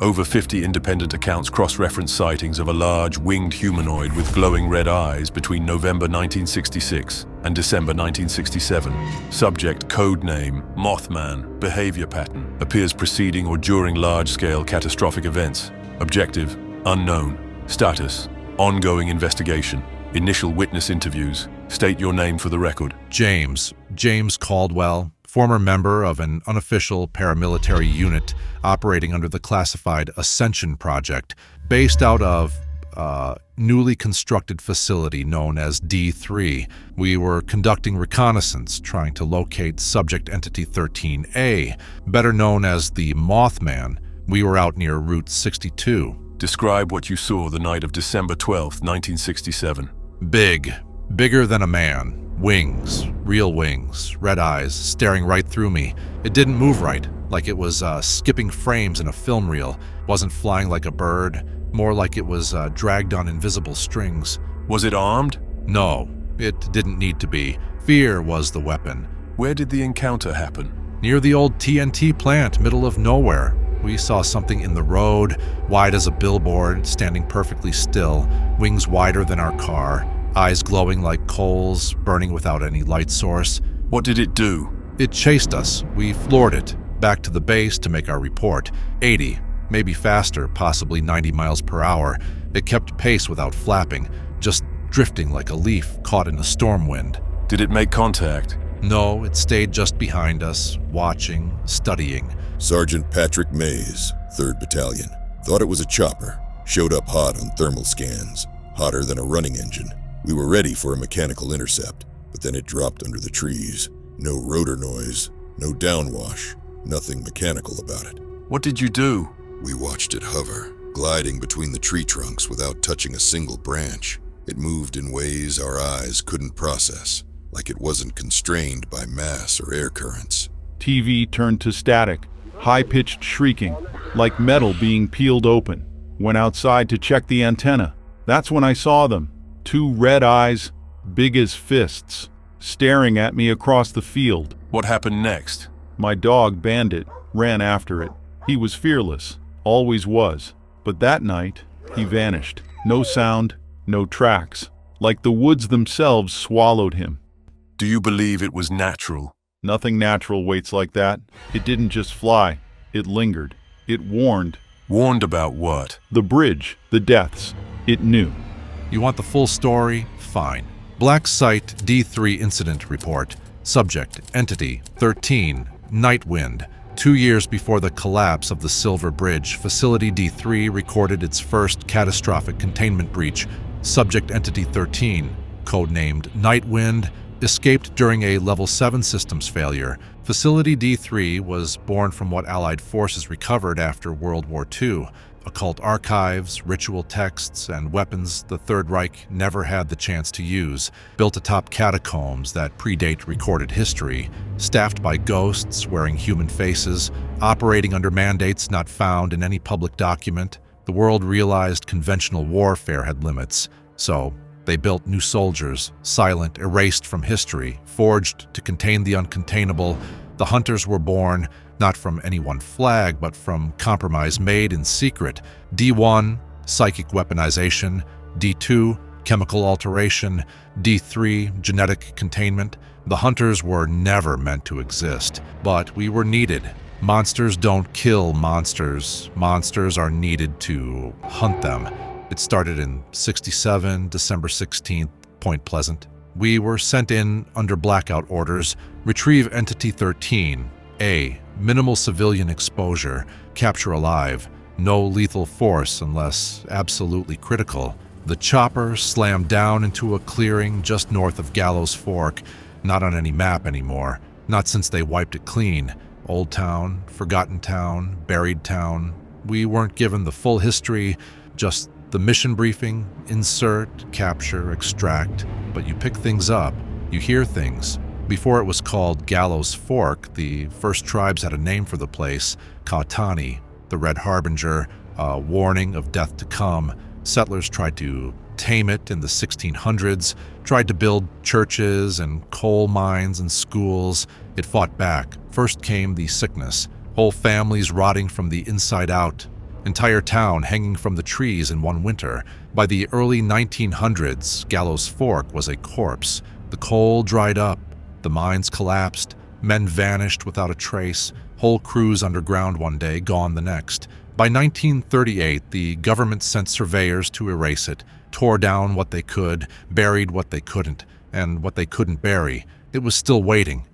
Over 50 independent accounts cross-reference sightings of a large, winged humanoid with glowing red eyes between November 1966 and December 1967. Subject codename Mothman. Behavior pattern appears preceding or during large-scale catastrophic events. Objective unknown. Status ongoing investigation. Initial witness interviews. State your name for the record. James Caldwell, former member of an unofficial paramilitary unit operating under the classified Ascension project, based out of a newly constructed facility known as D3. We were conducting reconnaissance, trying to locate subject entity 13A, better known as the Mothman. We were out near Route 62. Describe what you saw the night of December 12th, 1967. Bigger than a man. Wings, real wings, red eyes, staring right through me. It didn't move right, like it was skipping frames in a film reel. Wasn't flying like a bird, more like it was dragged on invisible strings. Was it armed? No, it didn't need to be. Fear was the weapon. Where did the encounter happen? Near the old TNT plant, middle of nowhere. We saw something in the road, wide as a billboard, standing perfectly still, wings wider than our car. Eyes glowing like coals, burning without any light source. What did it do? It chased us. We floored it, back to the base to make our report. 80, maybe faster, possibly 90 miles per hour. It kept pace without flapping, just drifting like a leaf caught in a storm wind. Did it make contact? No, it stayed just behind us, watching, studying. Sergeant Patrick Mays, 3rd Battalion. Thought it was a chopper. Showed up hot on thermal scans. Hotter than a running engine. We were ready for a mechanical intercept, but then it dropped under the trees. No rotor noise, no downwash, nothing mechanical about it. What did you do? We watched it hover, gliding between the tree trunks without touching a single branch. It moved in ways our eyes couldn't process, like it wasn't constrained by mass or air currents. TV turned to static, high-pitched shrieking, like metal being peeled open. Went outside to check the antenna. That's when I saw them. 2 red eyes, big as fists, staring at me across the field. What happened next? My dog, Bandit, ran after it. He was fearless, always was. But that night, he vanished. No sound, no tracks. Like the woods themselves swallowed him. Do you believe it was natural? Nothing natural waits like that. It didn't just fly. It lingered. It warned. Warned about what? The bridge, the deaths. It knew. You want the full story? Fine. Black Site D3 Incident Report. Subject, Entity, 13, NIGHTWIND. 2 years before the collapse of the Silver Bridge, Facility D3 recorded its first catastrophic containment breach. Subject, Entity 13, codenamed NIGHTWIND, escaped during a Level 7 systems failure. Facility D3 was born from what Allied forces recovered after World War II. Occult archives, ritual texts, and weapons the Third Reich never had the chance to use, built atop catacombs that predate recorded history, staffed by ghosts wearing human faces, operating under mandates not found in any public document. The world realized conventional warfare had limits, so they built new soldiers, silent, erased from history, forged to contain the uncontainable. The hunters were born, not from any one flag, but from compromise made in secret. D1, psychic weaponization. D2, chemical alteration. D3, genetic containment. The hunters were never meant to exist, but we were needed. Monsters don't kill monsters. Monsters are needed to hunt them. It started in '67, December 16th, Point Pleasant. We were sent in under blackout orders. Retrieve Entity 13. A. Minimal civilian exposure. Capture alive. No lethal force unless absolutely critical. The chopper slammed down into a clearing just north of Gallows Fork. Not on any map anymore. Not since they wiped it clean. Old town, forgotten town, buried town. We weren't given the full history, just the mission briefing, insert, capture, extract. But you pick things up, you hear things. Before it was called Gallows Fork, the first tribes had a name for the place, Kautani, the Red Harbinger, a warning of death to come. Settlers tried to tame it in the 1600s, tried to build churches and coal mines and schools. It fought back. First came the sickness, whole families rotting from the inside out. Entire town hanging from the trees in one winter. By the early 1900s, Gallows Fork was a corpse. The coal dried up, the mines collapsed, men vanished without a trace, whole crews underground one day, gone the next. By 1938, the government sent surveyors to erase it, tore down what they could, buried what they couldn't, and what they couldn't bury. It was still waiting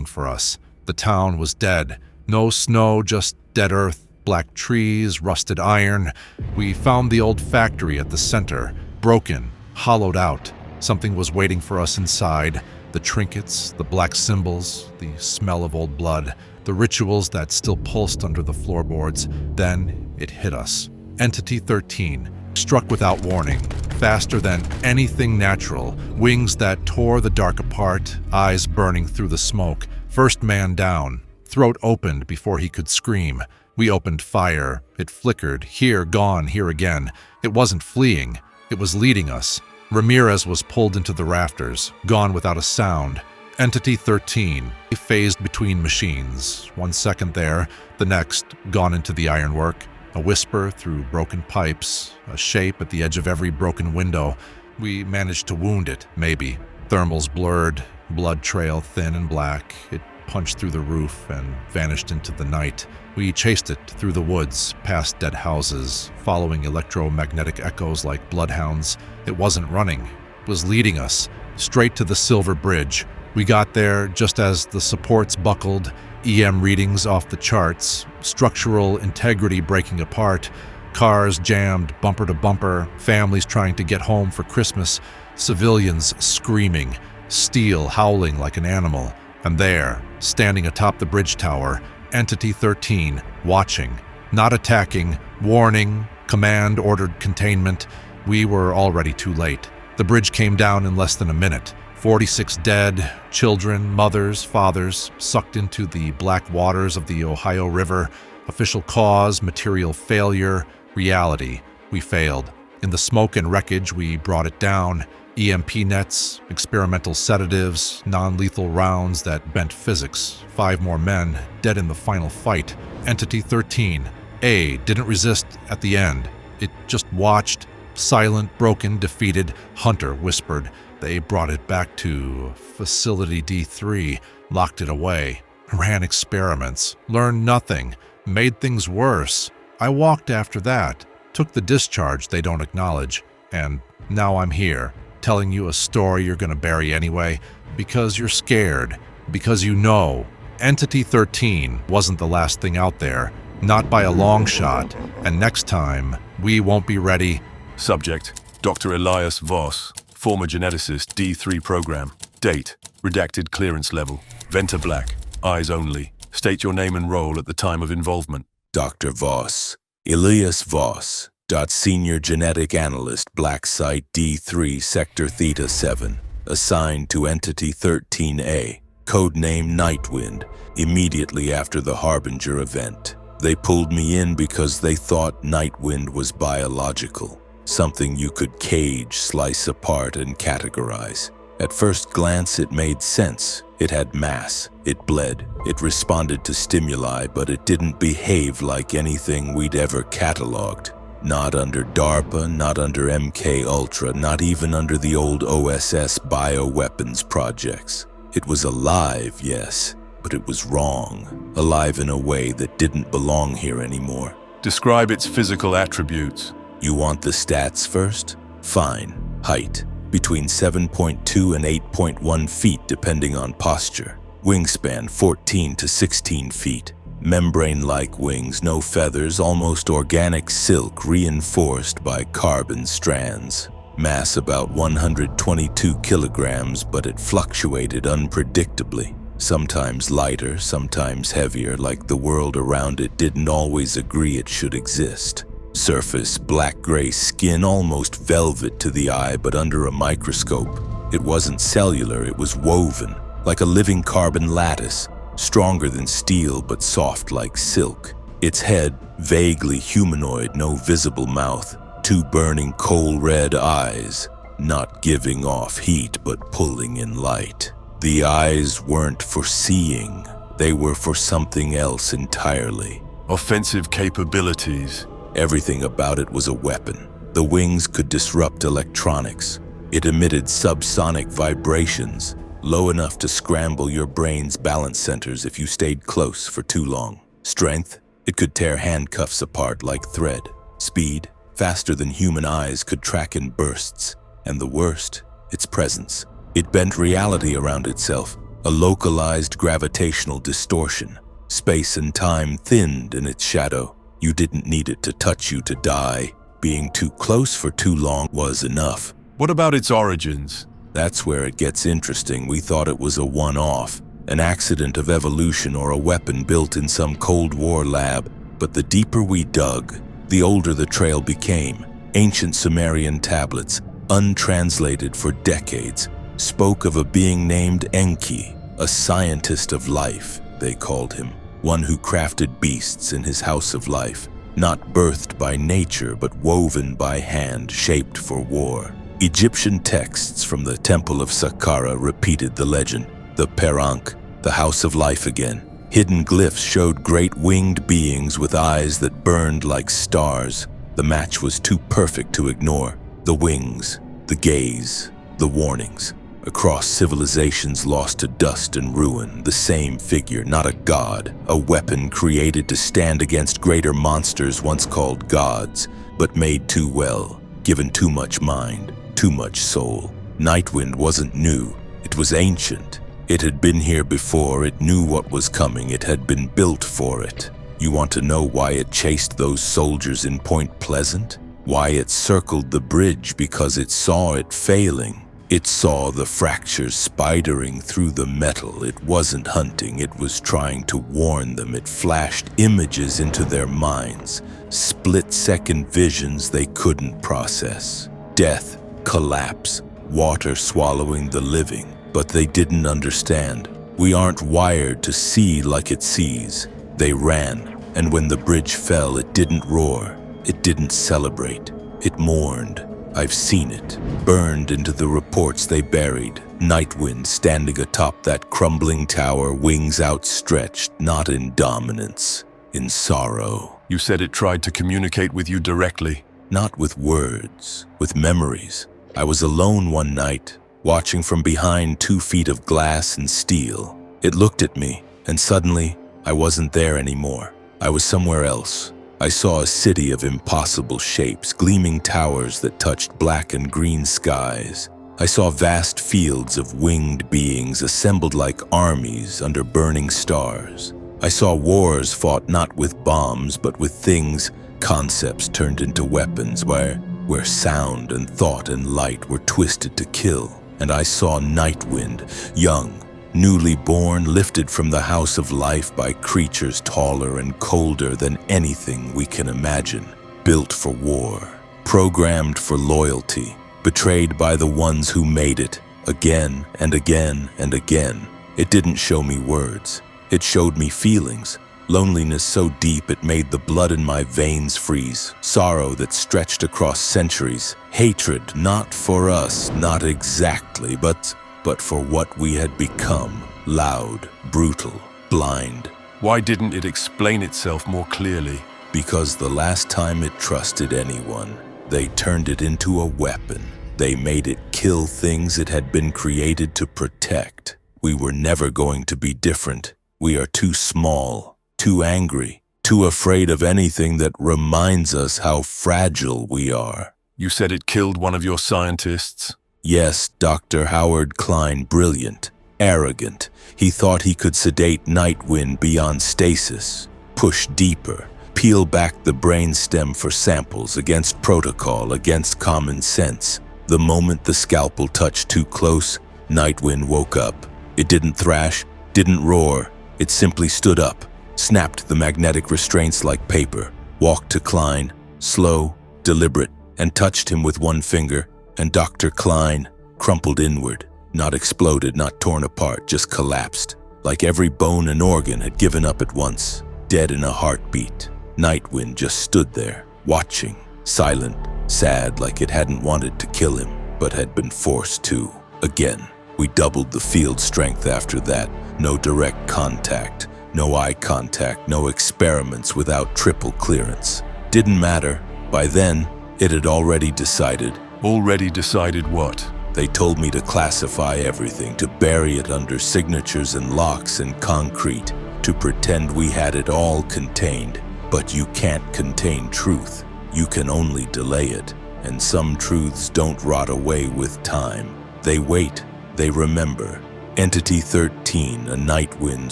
for us. The town was dead. No snow, just dead earth, black trees, rusted iron. We found the old factory at the center, broken, hollowed out. Something was waiting for us inside. The trinkets, the black symbols, the smell of old blood, the rituals that still pulsed under the floorboards. Then it hit us. Entity 13, struck without warning, faster than anything natural, wings that tore the dark apart, eyes burning through the smoke. First man down, throat opened before he could scream. We opened fire. It flickered, here, gone, here again. It wasn't fleeing, it was leading us. Ramirez was pulled into the rafters, gone without a sound. Entity 13, phased between machines. 1 second there, the next, gone into the ironwork. A whisper through broken pipes, a shape at the edge of every broken window. We managed to wound it, maybe. Thermals blurred, blood trail thin and black. It punched through the roof and vanished into the night. We chased it through the woods, past dead houses, following electromagnetic echoes like bloodhounds. It wasn't running, it was leading us, straight to the Silver Bridge. We got there just as the supports buckled, EM readings off the charts, structural integrity breaking apart, cars jammed bumper to bumper, families trying to get home for Christmas, civilians screaming, steel howling like an animal. And there, standing atop the bridge tower, Entity 13, watching, not attacking, warning, command ordered containment. We were already too late. The bridge came down in less than a minute. 46 dead, children, mothers, fathers, sucked into the black waters of the Ohio River. Official cause, material failure, reality. We failed. In the smoke and wreckage, we brought it down. EMP nets, experimental sedatives, non-lethal rounds that bent physics. 5 more men, dead in the final fight. Entity 13, A, didn't resist at the end. It just watched, silent, broken, defeated. Hunter whispered. They brought it back to Facility D3, locked it away. Ran experiments, learned nothing, made things worse. I walked after that, took the discharge they don't acknowledge, and now I'm here, telling you a story you're gonna bury anyway, because you're scared, because you know. Entity 13 wasn't the last thing out there, not by a long shot, and next time, we won't be ready. Subject, Dr. Elias Voss, former geneticist, D3 program. Date, redacted clearance level. Venter black, eyes only. State your name and role at the time of involvement. Dr. Voss, Elias Voss, Senior Genetic Analyst, Black Site D3 Sector Theta 7, assigned to Entity 13A, codename Nightwind, immediately after the Harbinger event. They pulled me in because they thought Nightwind was biological, something you could cage, slice apart, and categorize. At first glance, it made sense. It had mass, it bled, it responded to stimuli, but it didn't behave like anything we'd ever cataloged. Not under DARPA, not under MK Ultra, not even under the old OSS bioweapons projects. It was alive, yes, but it was wrong. Alive in a way that didn't belong here anymore. Describe its physical attributes. You want the stats first? Fine. Height, between 7.2 and 8.1 feet depending on posture. Wingspan, 14 to 16 feet. Membrane-like wings, no feathers, almost organic silk reinforced by carbon strands. Mass about 122 kilograms, but it fluctuated unpredictably. Sometimes lighter, sometimes heavier, like the world around it didn't always agree it should exist. Surface, black-gray skin, almost velvet to the eye, but under a microscope. It wasn't cellular, it was woven, like a living carbon lattice. Stronger than steel, but soft like silk. Its head, vaguely humanoid, no visible mouth. 2 burning coal-red eyes, not giving off heat, but pulling in light. The eyes weren't for seeing. They were for something else entirely. Offensive capabilities. Everything about it was a weapon. The wings could disrupt electronics. It emitted subsonic vibrations, low enough to scramble your brain's balance centers if you stayed close for too long. Strength? It could tear handcuffs apart like thread. Speed? Faster than human eyes could track in bursts. And the worst? Its presence. It bent reality around itself, a localized gravitational distortion. Space and time thinned in its shadow. You didn't need it to touch you to die. Being too close for too long was enough. What about its origins? That's where it gets interesting. We thought it was a one-off, an accident of evolution or a weapon built in some Cold War lab. But the deeper we dug, the older the trail became. Ancient Sumerian tablets, untranslated for decades, spoke of a being named Enki, a scientist of life, they called him. One who crafted beasts in his house of life, not birthed by nature but woven by hand, shaped for war. Egyptian texts from the Temple of Saqqara repeated the legend. The Perank, the house of life again. Hidden glyphs showed great winged beings with eyes that burned like stars. The match was too perfect to ignore. The wings, the gaze, the warnings. Across civilizations lost to dust and ruin, the same figure, not a god, a weapon created to stand against greater monsters once called gods, but made too well, given too much mind, too much soul. NIGHTWIND wasn't new, it was ancient. It had been here before, it knew what was coming, it had been built for it. You want to know why it chased those soldiers in Point Pleasant? Why it circled the bridge? Because it saw it failing. It saw the fractures spidering through the metal. It wasn't hunting, it was trying to warn them. It flashed images into their minds, split-second visions they couldn't process. Death, collapse, water swallowing the living. But they didn't understand. We aren't wired to see like it sees. They ran, and when the bridge fell, it didn't roar. It didn't celebrate. It mourned. I've seen it, burned into the reports they buried. NIGHTWIND standing atop that crumbling tower, wings outstretched, not in dominance, in sorrow. You said it tried to communicate with you directly. Not with words, with memories. I was alone one night, watching from behind 2 feet of glass and steel. It looked at me, and suddenly, I wasn't there anymore. I was somewhere else. I saw a city of impossible shapes, gleaming towers that touched black and green skies. I saw vast fields of winged beings assembled like armies under burning stars. I saw wars fought not with bombs, but with things, concepts turned into weapons, where sound and thought and light were twisted to kill. And I saw NIGHTWIND, young, newly born, lifted from the house of life by creatures taller and colder than anything we can imagine, built for war, programmed for loyalty, betrayed by the ones who made it, again and again and again. It didn't show me words. It showed me feelings. Loneliness so deep it made the blood in my veins freeze. Sorrow that stretched across centuries. Hatred, not for us, not exactly, but for what we had become. Loud, brutal, blind. Why didn't it explain itself more clearly? Because the last time it trusted anyone, they turned it into a weapon. They made it kill things it had been created to protect. We were never going to be different. We are too small, too angry, too afraid of anything that reminds us how fragile we are. You said it killed one of your scientists? Yes, Dr. Howard Klein, brilliant, arrogant. He thought he could sedate NIGHTWIND beyond stasis, push deeper, peel back the brainstem for samples against protocol, against common sense. The moment the scalpel touched too close, NIGHTWIND woke up. It didn't thrash, didn't roar. It simply stood up, snapped the magnetic restraints like paper, walked to Klein, slow, deliberate, and touched him with one finger. And Dr. Klein crumpled inward, not exploded, not torn apart, just collapsed, like every bone and organ had given up at once, dead in a heartbeat. NIGHTWIND just stood there, watching, silent, sad, like it hadn't wanted to kill him, but had been forced to. Again, we doubled the field strength after that. No direct contact, no eye contact, no experiments without triple clearance. Didn't matter. By then, it had already decided. Already decided what? They told me to classify everything, to bury it under signatures and locks and concrete, to pretend we had it all contained. But you can't contain truth. You can only delay it. And some truths don't rot away with time. They wait. They remember. Entity 13, a nightwind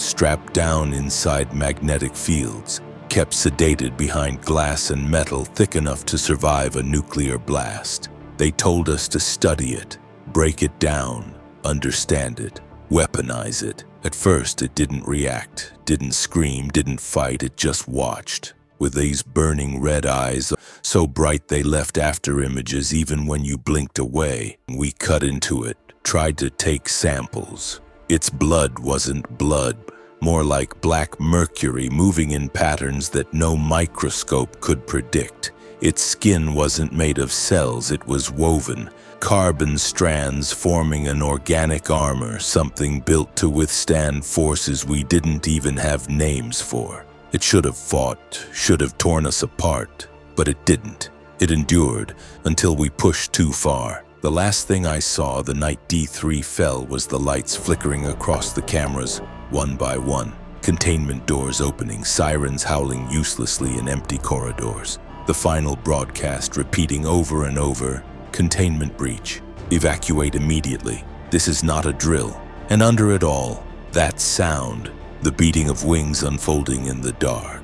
strapped down inside magnetic fields, kept sedated behind glass and metal thick enough to survive a nuclear blast. They told us to study it, break it down, understand it, weaponize it. At first, it didn't react, didn't scream, didn't fight, it just watched. With these burning red eyes, so bright they left after images even when you blinked away. We cut into it, tried to take samples. Its blood wasn't blood, more like black mercury moving in patterns that no microscope could predict. Its skin wasn't made of cells, it was woven. Carbon strands forming an organic armor, something built to withstand forces we didn't even have names for. It should have fought, should have torn us apart, but it didn't. It endured until we pushed too far. The last thing I saw the night D3 fell was the lights flickering across the cameras, one by one. Containment doors opening, sirens howling uselessly in empty corridors. The final broadcast repeating over and over, containment breach, evacuate immediately. This is not a drill. And under it all, that sound, the beating of wings unfolding in the dark.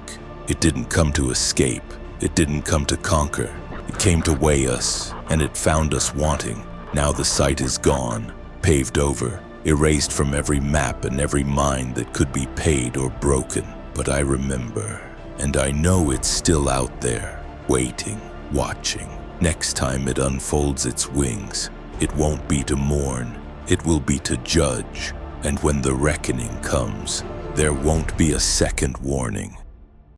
It didn't come to escape. It didn't come to conquer. It came to weigh us, and it found us wanting. Now the site is gone, paved over, erased from every map and every mind that could be paid or broken. But I remember, and I know it's still out there, waiting, watching. Next time it unfolds its wings, it won't be to mourn, it will be to judge. And when the reckoning comes, there won't be a second warning.